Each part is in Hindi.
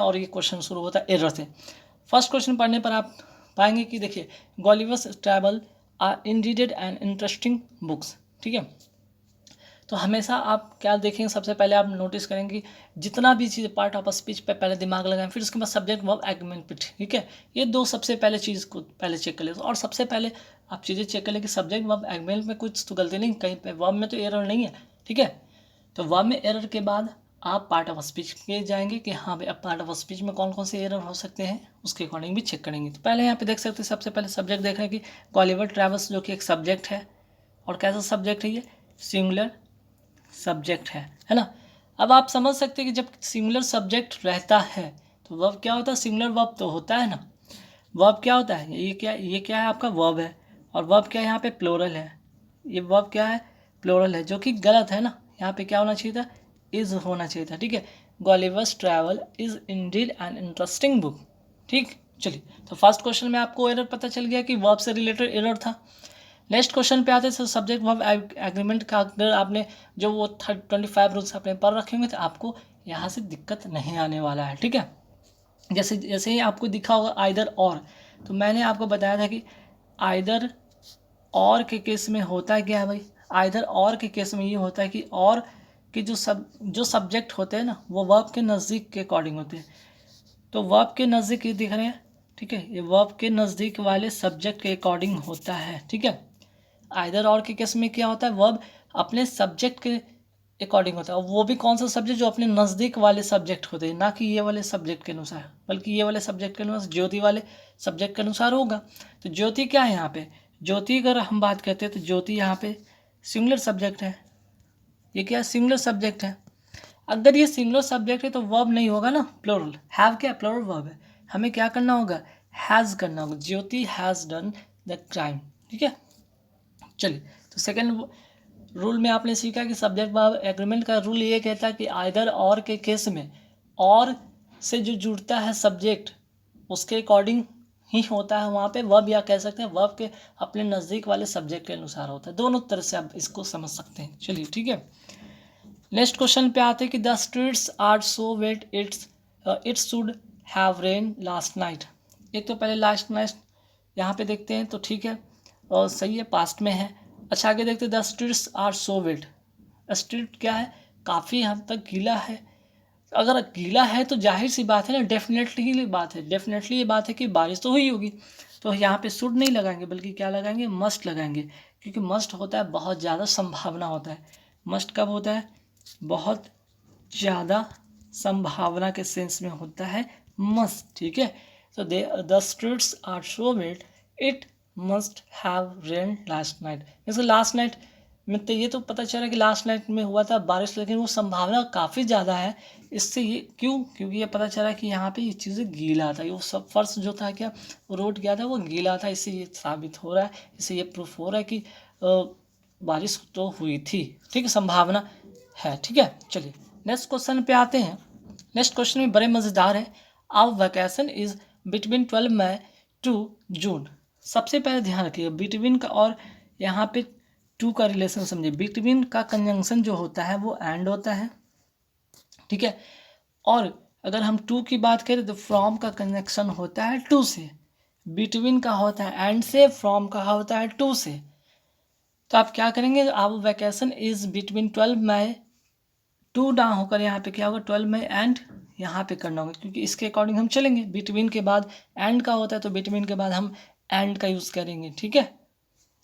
और ये क्वेश्चन शुरू होता है एरर से। फर्स्ट क्वेश्चन पढ़ने पर आप पाएंगे कि देखिए Gulliver's travel are indeed and interesting books. ठीक है, तो हमेशा आप क्या देखेंगे, सबसे पहले आप नोटिस करेंगे कि जितना भी चीज़ पार्ट ऑफ स्पीच पे पहले दिमाग लगाएं, फिर उसके बाद सब्जेक्ट वर्ब एग्रीमेंट पे। ठीक है, ये दो सबसे पहले चीज़ को पहले चेक कर ले, और सबसे पहले आप चीज़ें चेक कर लें कि सब्जेक्ट वर्ब एग्रीमेंट में कुछ तो गलती नहीं, कहीं पे वर्ब में तो एरर नहीं है। ठीक है, तो वर्ब में एरर के बाद आप पार्ट ऑफ स्पीच के जाएंगे कि हाँ भाई अब पार्ट ऑफ स्पीच में कौन कौन से एरर हो सकते हैं, उसके अकॉर्डिंग भी चेक करेंगे। तो पहले यहाँ पे देख सकते हैं, सबसे पहले सब्जेक्ट देख रहे हैं कि गॉलिवर ट्रैवल्स, जो कि एक सब्जेक्ट है। और कैसा सब्जेक्ट है ये, सिंगुलर सब्जेक्ट है ना। अब आप समझ सकते हैं कि जब सिंगुलर सब्जेक्ट रहता है तो वर्ब क्या होता है, सिंगुलर वर्ब तो होता है ना। वर्ब क्या होता है, ये क्या है आपका वर्ब है, और वर्ब क्या है यहाँ पे प्लोरल है। ये वर्ब क्या है, प्लोरल है, जो कि गलत है ना। यहाँ पे क्या होना चाहिए था, इज होना चाहिए था। ठीक है, Gulliver's travel is indeed an interesting book. ठीक, चलिए, तो फर्स्ट क्वेश्चन में आपको एरर पता चल गया कि वर्ब से रिलेटेड एरर था। नेक्स्ट क्वेश्चन पे आते हैं, सब्जेक्ट वर्ब एग्रीमेंट का अगर आपने जो वो 25 रूल्स अपने पर रखे होंगे तो आपको यहाँ से दिक्कत नहीं आने वाला है। ठीक है, जैसे जैसे ही आपको दिखा होगा आइदर और, तो मैंने आपको बताया था कि आइदर और के केस में होता है क्या है भाई, आइदर और के केस में ये होता है कि और के जो सब्जेक्ट होते हैं ना वो वर्ब के नज़दीक के अकॉर्डिंग होते हैं। तो वर्ब के नज़दीक ये दिख रहे हैं। ठीक है, ये वर्ब के नज़दीक वाले सब्जेक्ट के अकॉर्डिंग होता है। ठीक है, आइदर और के केस में क्या होता है, वर्ब अपने सब्जेक्ट के अकॉर्डिंग होता है, और वो भी कौन सा सब्जेक्ट, जो अपने नज़दीक वाले सब्जेक्ट होते हैं, ना कि ये वाले सब्जेक्ट के अनुसार, बल्कि ये वाले सब्जेक्ट के अनुसार, ज्योति वाले सब्जेक्ट के अनुसार होगा। तो ज्योति क्या है यहाँ पे, ज्योति अगर हम बात करते हैं तो ज्योति यहाँ पे सिंगुलर सब्जेक्ट है। ये क्या सिंगुलर सब्जेक्ट है। अगर ये सिंगुलर सब्जेक्ट है तो वर्ब नहीं होगा ना, प्लूरल। हैव क्या प्लूरल वर्ब है, हमें क्या करना होगा, हैज़ करना होगा। ज्योति हैज़ डन द क्राइम। ठीक है, चलिए, तो सेकंड रूल में आपने सीखा कि सब्जेक्ट वर्ब एग्रीमेंट का रूल ये कहता है कि आइदर और के केस में और से जो जुड़ता है सब्जेक्ट उसके अकॉर्डिंग ही होता है वहाँ पे वर्ब, या कह सकते हैं वर्ब के अपने नज़दीक वाले सब्जेक्ट के अनुसार होता है। दोनों तरह से आप इसको समझ सकते हैं। चलिए, ठीक है, नेक्स्ट क्वेश्चन पे आते हैं कि the streets are so wet it should have rain last night. एक तो पहले लास्ट नाइट यहाँ पे देखते हैं तो ठीक है, और सही है, पास्ट में है। अच्छा, आगे देखते हैं, the streets are so wet. Street क्या है, काफ़ी हद तक गीला है। अगर गीला है तो जाहिर सी बात है ना, डेफिनेटली बात है, डेफिनेटली ये बात है कि बारिश तो हुई होगी। तो यहाँ पे शुड नहीं लगाएंगे, बल्कि क्या लगाएंगे, मस्ट लगाएंगे, क्योंकि मस्ट होता है बहुत ज़्यादा संभावना होता है। मस्ट कब होता है, बहुत ज़्यादा संभावना के सेंस में होता है मस्ट। ठीक है, तो the streets are so wet it must have rain last night. जैसे लास्ट नाइट में तो ये तो पता चला कि लास्ट नाइट में हुआ था बारिश, लेकिन वो संभावना काफ़ी ज़्यादा है। इससे ये क्यों, क्योंकि ये पता चला कि यहाँ पे ये चीज़ें गीला था, वो सब फर्श जो था क्या, वो रोड गया था वो गीला था। इससे ये साबित हो रहा है, इससे ये प्रूफ हो रहा है कि बारिश तो हुई थी। ठीक है, संभावना है। ठीक है, चलिए नेक्स्ट क्वेश्चन पे आते हैं। नेक्स्ट क्वेश्चन में बड़े मज़ेदार है। Our vacation is between 12 May to June. सबसे पहले ध्यान रखिएगा बिटवीन का और यहाँ पे टू का रिलेशन समझिए। बिटवीन का कंजंक्शन जो होता है वो एंड होता है। ठीक है, और अगर हम टू की बात करें तो फ्रॉम का कंजंक्शन होता है टू से। बिटवीन का होता है एंड से, फ्रॉम का होता है टू से। तो आप क्या करेंगे, our vacation is between 12 May to ना होकर यहाँ पे क्या होगा, 12 मई एंड यहाँ पे करना होगा, क्योंकि इसके अकॉर्डिंग हम चलेंगे। बिटवीन के बाद एंड का होता है तो बिटवीन के बाद हम एंड का यूज़ करेंगे। ठीक है,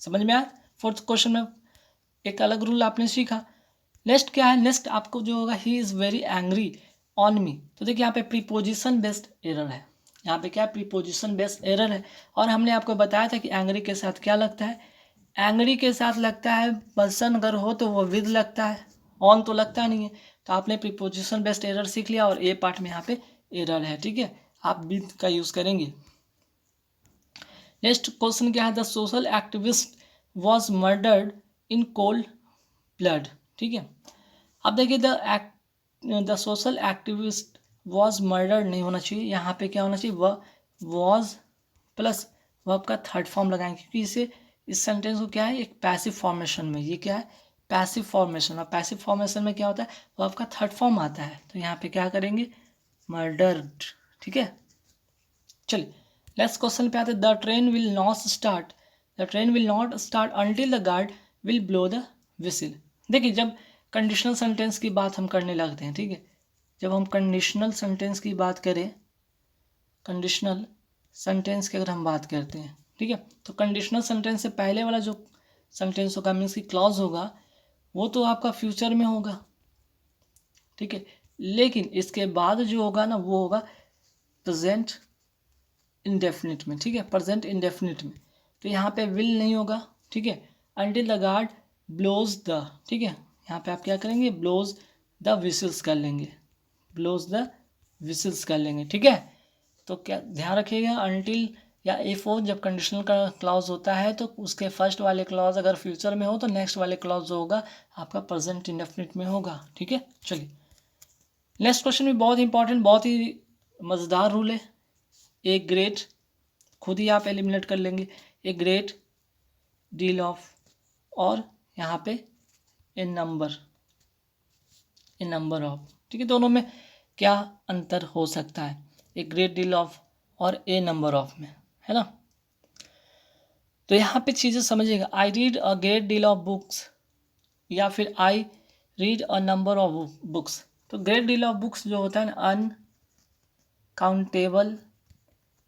समझ में आया। फोर्थ क्वेश्चन में एक अलग रूल आपने सीखा। नेक्स्ट क्या है, नेक्स्ट आपको जो होगा, he is very angry on me. तो देखिए यहाँ पे प्रीपोजिशन बेस्ड एरर है। यहाँ पे क्या है, प्रीपोजिशन बेस्ड एरर है। और हमने आपको बताया था कि एंग्री के साथ क्या लगता है, एंग्री के साथ लगता है पर्सन अगर हो तो वो विद लगता है, ऑन तो लगता नहीं है। तो आपने प्रीपोजिशन बेस्ड एरर सीख लिया, और ए पार्ट में यहाँ पे एरर है। ठीक है, आप विद का यूज़ करेंगे। नेक्स्ट क्वेश्चन क्या है, the social activist was murdered in cold blood. ठीक है, अब देखिए the social activist was murdered नहीं होना चाहिए, यहाँ पे क्या होना चाहिए, वह वॉज प्लस वर्ब का थर्ड फॉर्म लगाएंगे, क्योंकि इसे इस सेंटेंस को क्या है, एक पैसिव फॉर्मेशन में, ये क्या है, पैसिव फॉर्मेशन। और पैसिव फॉर्मेशन में क्या होता है, वर्ब का थर्ड फॉर्म आता है। तो यहाँ पे क्या करेंगे, मर्डर्ड। ठीक है, चलिए नेक्स्ट क्वेश्चन पे आते हैं। The train will not start, the train will not start until the guard will blow the whistle. देखिए जब कंडीशनल सेंटेंस की बात हम करने लगते हैं, ठीक है, जब हम कंडीशनल सेंटेंस की बात करें, कंडीशनल सेंटेंस की अगर हम बात करते हैं, ठीक है, तो कंडीशनल सेंटेंस से पहले वाला जो सेंटेंस होगा, मीन्स की क्लॉज होगा, वो तो आपका फ्यूचर में होगा, ठीक है, लेकिन इसके बाद जो होगा ना वो होगा प्रेजेंट इंडेफिनिट में, ठीक है, प्रेजेंट इंडेफिनिट में। तो यहाँ पे विल नहीं होगा, ठीक है, until the guard blows the, ठीक है, यहाँ पे आप क्या करेंगे, ब्लोज द विसल्स कर लेंगे, ब्लोज द विसल्स कर लेंगे, ठीक है। तो क्या ध्यान रखिएगा, अंटिल या इफ हो जब कंडीशनल का क्लॉज होता है तो उसके फर्स्ट वाले क्लॉज अगर फ्यूचर में हो तो नेक्स्ट वाले क्लॉज जो होगा आपका प्रेजेंट इंडेफिनिट में होगा, ठीक है। चलिए नेक्स्ट क्वेश्चन भी बहुत इंपॉर्टेंट, बहुत ही मज़ेदार रूल है। ए ग्रेट, खुद ही आप एलिमिनेट कर लेंगे, ए ग्रेट डील ऑफ, और यहाँ पे ए नंबर ऑफ, ठीक है, दोनों में क्या अंतर हो सकता है, ए ग्रेट डील ऑफ और ए नंबर ऑफ में, है ना। तो यहाँ पे चीज़ें समझिएगा, I read a great deal of books या फिर I read a number of books. तो ग्रेट डील ऑफ बुक्स जो होता है ना अनकाउंटेबल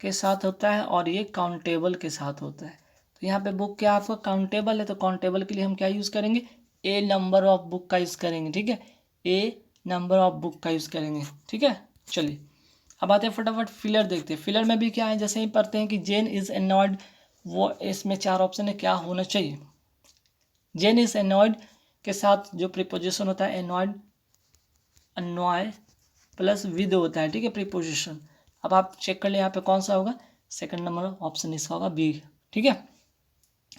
के साथ होता है और ये काउंटेबल के साथ होता है। तो यहाँ पे बुक क्या आपका काउंटेबल है, तो काउंटेबल के लिए हम क्या यूज़ करेंगे, ए नंबर ऑफ बुक का यूज़ करेंगे, ठीक है, ए नंबर ऑफ बुक का यूज़ करेंगे, ठीक है। चलिए अब आते हैं फटाफट फिलर देखते हैं। फिलर में भी क्या है, जैसे ही पढ़ते हैं कि जेन इज़ एनॉयड, वो इसमें चार ऑप्शन है, क्या होना चाहिए। जेन इज़ एनॉयड के साथ जो प्रीपोजिशन होता है एनॉयड, अनॉय प्लस विद होता है, ठीक है, प्रीपोजिशन। अब आप चेक कर ले यहाँ पे कौन सा होगा, सेकंड नंबर ऑप्शन इसका होगा बी, ठीक है।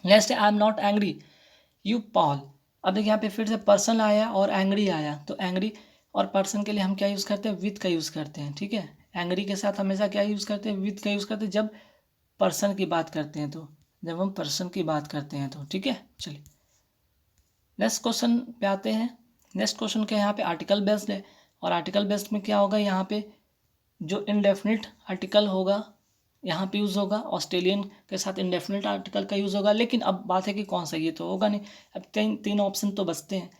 Next I am not angry you Paul. अब देखिए यहाँ पे फिर से पर्सन आया और एंग्री आया, तो एंग्री और पर्सन के लिए हम क्या यूज़ करते हैं, विद का यूज़ करते हैं, ठीक है। एंग्री के साथ हमेशा क्या यूज़ करते हैं, विद का यूज़ करते हैं जब पर्सन की बात करते हैं, तो जब हम पर्सन की बात करते हैं तो, ठीक है। चलिए नेक्स्ट क्वेश्चन पे आते हैं। नेक्स्ट क्वेश्चन के यहाँ पे आर्टिकल बेस्ड है, और आर्टिकल बेस्ड में क्या होगा, यहाँ पे जो इनडेफिनिट आर्टिकल होगा यहाँ पे यूज़ होगा, ऑस्ट्रेलियन के साथ इनडेफिनिट आर्टिकल का यूज़ होगा। लेकिन अब बात है कि कौन सा, ये तो होगा नहीं, अब तीन ऑप्शन तो बचते हैं।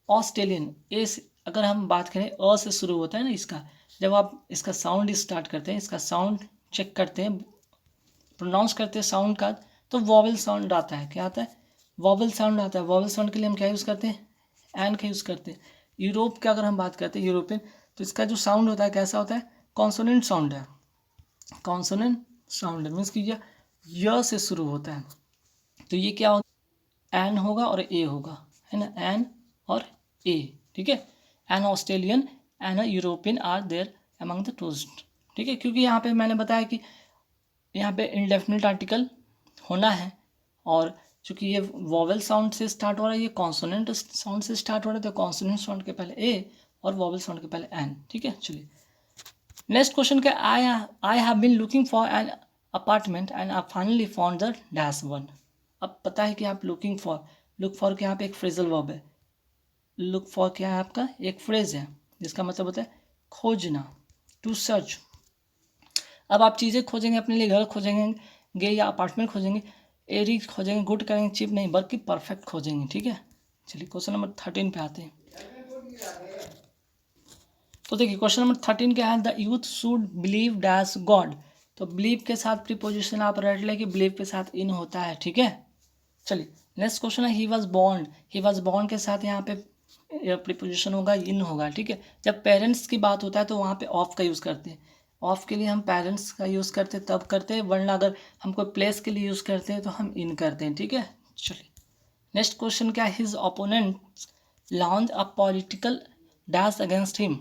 ऑस्ट्रेलियन ए अगर हम बात करें अ से शुरू होता है ना इसका, जब आप इसका साउंड स्टार्ट करते हैं, इसका साउंड चेक करते हैं, प्रोनाउंस करते हैं साउंड का, तो वॉवल साउंड आता है, क्या आता है, वॉवल साउंड आता है। वॉवल साउंड के लिए हम क्या यूज़ करते हैं, एन का यूज़ करते हैं। यूरोप का अगर हम बात करते हैं, यूरोपियन, तो इसका जो साउंड होता है कैसा होता है, कॉन्सोनेंट साउंड है, कॉन्सोनेंट साउंड है, मीन्स कि य से शुरू होता है, तो ये क्या होगा, एन होगा और ए होगा, है ना, एन और ए, ठीक है। An Australian an European are there among the tourist, ठीक है, क्योंकि यहाँ पे मैंने बताया कि यहाँ पे इंडेफिनिट आर्टिकल होना है, और चूँकि ये वॉवल साउंड से स्टार्ट हो रहा है, ये कॉन्सोनेंट साउंड से स्टार्ट हो रहा है, तो कॉन्सोनेंट साउंड के पहले ए और वॉवल साउंड के पहले एन, ठीक है। चलिए नेक्स्ट क्वेश्चन का, I have been looking for an apartment and I finally found the dash one. अब पता है कि आप लुकिंग फॉर, लुक फॉर के यहाँ पे एक फ्रेजल वर्ब है, लुक फॉर क्या है आपका एक फ्रेज है जिसका मतलब होता है खोजना, टू सर्च। अब आप चीज़ें खोजेंगे अपने लिए, घर खोजेंगे या अपार्टमेंट खोजेंगे, एरी खोजेंगे, गुड करेंगे, चीप नहीं बल्कि परफेक्ट खोजेंगे, ठीक है। चलिए क्वेश्चन नंबर 13 पे आते हैं। तो देखिए क्वेश्चन नंबर 13 क्या है, the youth should believe dash God. तो बिलीव के साथ प्रीपोजिशन आप रट लें कि बिलीव के साथ इन होता है, ठीक है। चलिए नेक्स्ट क्वेश्चन है, he was born. He was born के साथ यहाँ पे प्रीपोजिशन होगा इन होगा, ठीक है। जब पेरेंट्स की बात होता है तो वहाँ पे ऑफ का यूज़ करते हैं, ऑफ के लिए हम पेरेंट्स का यूज़ करते हैं तब करते हैं, वरना अगर हम कोई प्लेस के लिए यूज़ करते हैं तो हम इन करते हैं, ठीक है। चलिए नेक्स्ट क्वेश्चन क्या है, his opponent launch a political dash against him.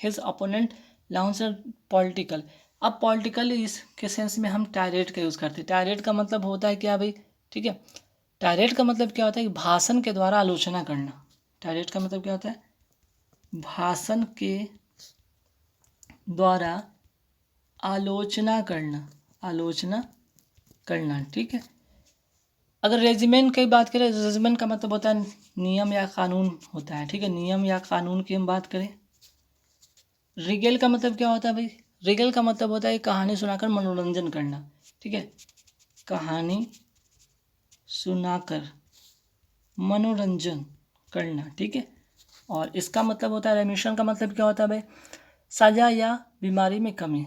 His opponent launch a political. अब पॉलिटिकल इसके सेंस में हम टायरेट का यूज़ करते हैं। टायरेट का मतलब होता है क्या भाई, ठीक है, टायरेट का मतलब क्या होता है कि भाषण के द्वारा आलोचना करना। टायरेट का मतलब क्या होता है, भाषण के द्वारा आलोचना करना, आलोचना करना, ठीक है। अगर रेजिमेंट की बात करें, रेजिमेंट का मतलब होता है नियम या कानून होता है, ठीक है, नियम या कानून की हम बात करें, रिगेल का मतलब क्या होता है भाई? रिगेल का मतलब होता है कहानी सुनाकर मनोरंजन करना, ठीक है, कहानी सुनाकर मनोरंजन करना, ठीक है। और इसका मतलब होता है रेमिशन का मतलब क्या होता है भाई? सजा या बीमारी में कमी,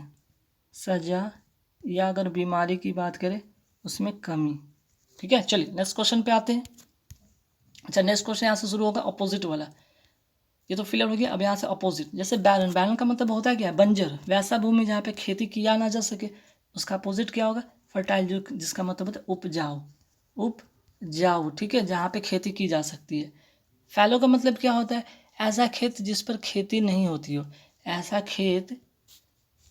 सजा या अगर बीमारी की बात करें उसमें कमी, ठीक है। चलिए नेक्स्ट क्वेश्चन पे आते हैं। अच्छा नेक्स्ट क्वेश्चन यहाँ से शुरू होगा अपोजिट वाला, ये तो फिलर हो गया। अब यहाँ से अपोजिट, जैसे बैरन, बैरन का मतलब होता है क्या? बंजर, वैसा भूमि जहाँ पे खेती किया ना जा सके, उसका अपोजिट क्या होगा? फर्टाइल, जो जिसका मतलब होता है उपजाऊ, उपजाऊ, ठीक है, जहाँ पे खेती की जा सकती है। फैलो का मतलब क्या होता है? ऐसा खेत जिस पर खेती नहीं होती हो, ऐसा खेत,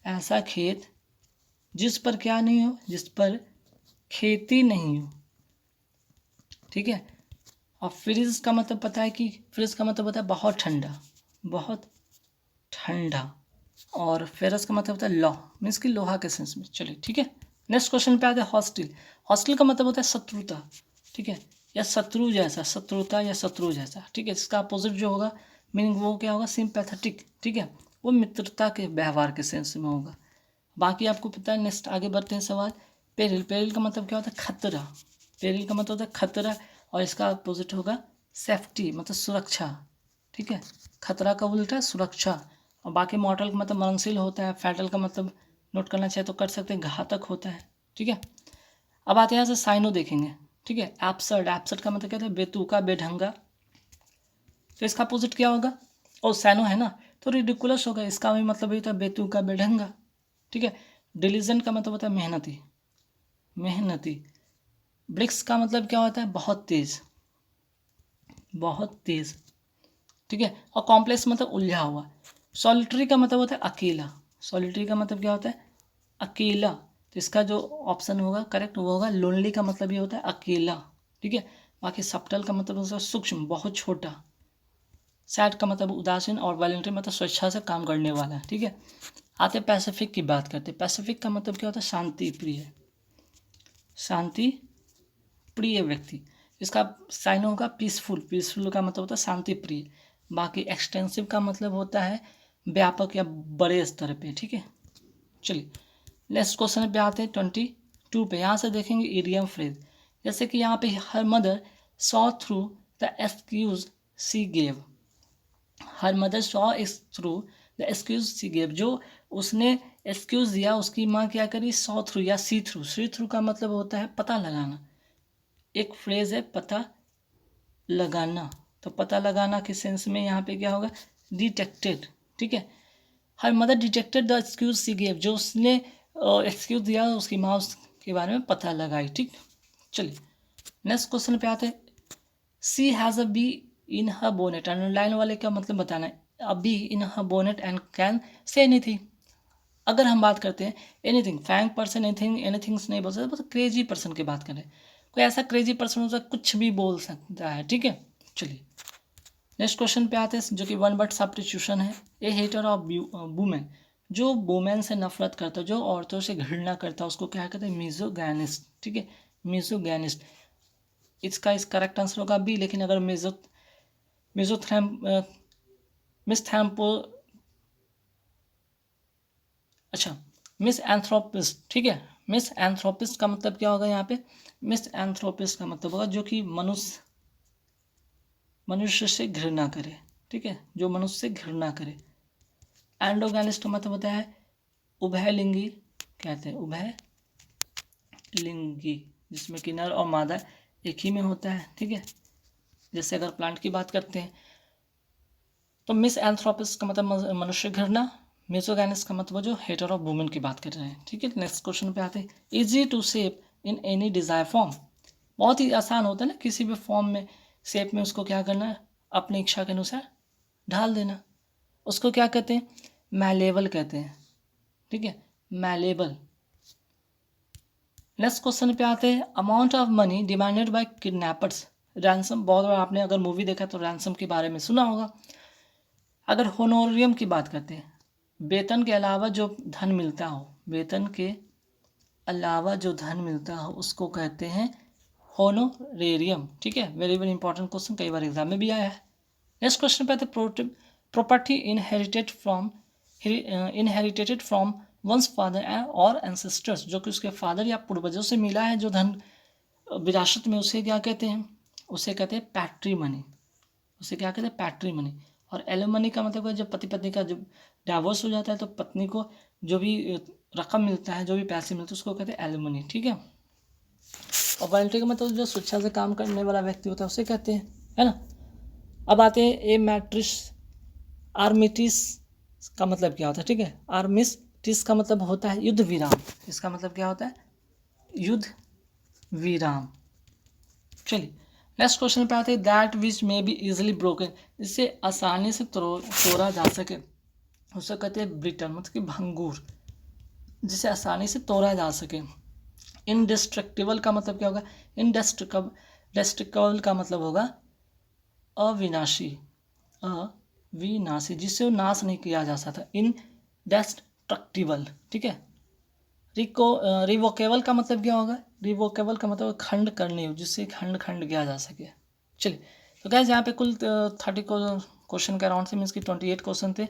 ऐसा खेत जिस पर क्या नहीं हो, जिस पर खेती नहीं हो, ठीक है। और फ्रीज का मतलब पता है कि फ्रीज का मतलब होता है बहुत ठंडा, बहुत ठंडा। और फेरस का मतलब होता है लौह, मीन्स कि लोहा के सेंस में। चलिए ठीक है, नेक्स्ट क्वेश्चन पे आते हैं हॉस्टिल। हॉस्टिल का मतलब होता है शत्रुता, ठीक है, या शत्रु जैसा, शत्रुता या शत्रु जैसा, ठीक है। इसका अपोजिट जो होगा मीनिंग वो क्या होगा? सिंपैथेटिक, ठीक है, वो मित्रता के व्यवहार के सेंस में होगा। बाकी आपको पता है। नेक्स्ट आगे बढ़ते हैं सवाल। पेरिल, पेरिल का मतलब क्या होता है? खतरा, पेरिल का मतलब होता है खतरा, और इसका अपोजिट होगा सेफ्टी, मतलब सुरक्षा, ठीक है। खतरा का उल्टा सुरक्षा। और बाकी मॉर्टल का मतलब मरणशील होता है, फैटल का मतलब नोट करना चाहे तो कर सकते हैं, घातक होता है, ठीक है। अब आते हैं यहाँ से साइनो देखेंगे, ठीक है। एब्सर्ड, एब्सर्ड का मतलब क्या होता है? बेतुका, बेढंगा। तो इसका अपोजिट क्या होगा? और सैनो है ना, तो रिडिकुलस होगा, इसका भी मतलब ये होता है बेतुका, बेढंगा, ठीक है। डिलीजेंट का मतलब होता है मेहनती, मेहनती। ब्रिक्स का मतलब क्या होता है? बहुत तेज, बहुत तेज, ठीक है। और कॉम्प्लेक्स मतलब उलझा हुआ। सॉलिटरी का मतलब होता है अकेला, सॉलिटरी का मतलब क्या होता है? अकेला। तो इसका जो ऑप्शन होगा करेक्ट वो होगा लोनली, का मतलब ये होता है अकेला, ठीक है। बाकी सब्टल का मतलब होता है सूक्ष्म, बहुत छोटा। सैड का मतलब उदासीन, और वॉलंटरी मतलब स्वेच्छा से काम करने वाला, ठीक है। आते पैसिफिक की बात करते हैं। पैसिफिक का मतलब क्या होता है? शांति प्रिय, शांति प्रिय व्यक्ति। इसका साइन होगा पीसफुल, पीसफुल का मतलब होता है शांति प्रिय। बाकी एक्सटेंसिव का मतलब होता है व्यापक या बड़े स्तर पे, ठीक है। चलिए नेक्स्ट क्वेश्चन पे आते हैं 22 पे। यहाँ से देखेंगे इडियम फ्रेज, जैसे कि यहाँ पे her mother saw through the excuse she gave, her mother saw is through the excuse she gave, जो उसने एक्सक्यूज दिया उसकी माँ क्या करी? सॉ थ्रू या सी थ्रू, सी थ्रू का मतलब होता है पता लगाना, एक फ्रेज है पता लगाना। तो पता लगाना के सेंस में यहाँ पे क्या होगा? डिटेक्टेड, ठीक है। Her mother detected the excuse she gave, जो उसने एक्सक्यूज दिया उसकी माँ उसके बारे में पता लगाई, ठीक। चलिए नेक्स्ट क्वेश्चन पे आते हैं। She has a bee in her bonnet, underline वाले का मतलब बताना है। A bee in her bonnet and can say anything. अगर हम बात करते हैं एनीथिंग, फैंक पर्सन एनीथिंग, एनीथिंग्स नहीं बोल सकते, बस क्रेजी पर्सन की बात करें, कोई ऐसा क्रेजी पर्सन हो सकता है कुछ भी बोल सकता है, ठीक है। चलिए नेक्स्ट क्वेश्चन पे आते हैं जो कि वन वर्ड सब्स्टिट्यूशन है। ए हेटर ऑफ वुमेन, जो वुमेन से नफरत करता है, जो औरतों से घृणा करता है, उसको क्या कहते हैं? मिज़ोगैनिस्ट, ठीक है, मिज़ोगैनिस्ट। इसका इस करेक्ट आंसर होगा बी। लेकिन अगर मिजोथैम मिसथैम्पो, अच्छा मिस एंथ्रोपिस्ट, ठीक है। मिस एंथ्रोपिस्ट का मतलब क्या होगा यहाँ पे? मिस एंथ्रोपिस्ट का मतलब होगा जो कि मनुष्य से घृणा करे, ठीक है, जो मनुष्य से घृणा करे। एंडोगैनिस्ट का मतलब होता है उभयलिंगी, कहते हैं उभयलिंगी, जिसमें कि नर और मादा एक ही में होता है, ठीक है। जैसे अगर प्लांट की बात करते हैं तो मिस एंथ्रोपिस्ट का मतलब मनुष्य घृणा, मिसोगैनिस्ट का मतलब जो हेटर ऑफ वुमेन की बात कर रहे हैं, ठीक है। नेक्स्ट क्वेश्चन पे आते हैं। Easy to shape in any desire form, बहुत ही आसान होता है ना, किसी भी फॉर्म में शेप में उसको क्या करना है? अपनी इच्छा के अनुसार ढाल देना, उसको क्या कहते हैं? मैलेबल कहते हैं, ठीक है, मैलेबल। नेक्स्ट क्वेश्चन पे आते हैं। Amount of money demanded by kidnappers, ransom, बहुत बार आपने अगर मूवी देखा तो रैंसम के बारे में सुना होगा। अगर होनोरियम की बात करते हैं, वेतन के अलावा जो धन मिलता हो, वेतन के अलावा जो धन मिलता हो उसको कहते हैं होनोरेरियम, ठीक है। वेरी वेरी इंपॉर्टेंट क्वेश्चन, कई बार एग्जाम में भी आया है। नेक्स्ट क्वेश्चन पे आते हैं। Property inherited from inherited from once father और एंसेस्टर्स, जो कि उसके फादर या पूर्वजों से मिला है जो धन विरासत में, उसे क्या कहते हैं, उसे कहते हैं पैट्रीमनी, उसे क्या कहते हैं पैट्रीमनी। और एलिमनी का मतलब है जब पति पत्नी का जब डाइवोर्स हो जाता है तो पत्नी को जो भी रकम मिलता है, जो भी पैसे मिलते हैं, उसको कहते हैं एलिमनी, ठीक है। और वॉलंटरी का मतलब जो स्वेच्छा से काम करने वाला व्यक्ति होता है उसे कहते हैं, है ना। अब आते हैं ए मैट्रिस आर्मिटिस का मतलब क्या होता है, ठीक है। आर्मिस्टिस का मतलब होता है युद्ध विराम, इसका मतलब क्या होता है, युद्ध विराम। चलिए नेक्स्ट क्वेश्चन पे आते हैं, that which may be easily broken, इससे आसानी से तोड़ा जा सके, उसे कहते हैं ब्रिटन, मतलब कि भंगूर, जिसे आसानी से तोड़ा जा सके। इनडिस्ट्रक्टिबल का मतलब क्या होगा, इनडेस्ट्रक्टिबल का मतलब होगा अविनाशी, अविनाशी, जिससे नाश नहीं किया जा सकता, इनडेस्ट्रक्टिबल, ठीक है। रिवोकेबल का मतलब क्या होगा, रिवोकेबल का मतलब खंड करने हो, जिससे खंड किया जा सके। चलिए तो गाइस यहाँ पे कुल 30 क्वेश्चन के अराउंड से मीन्स कि 28 क्वेश्चन थे।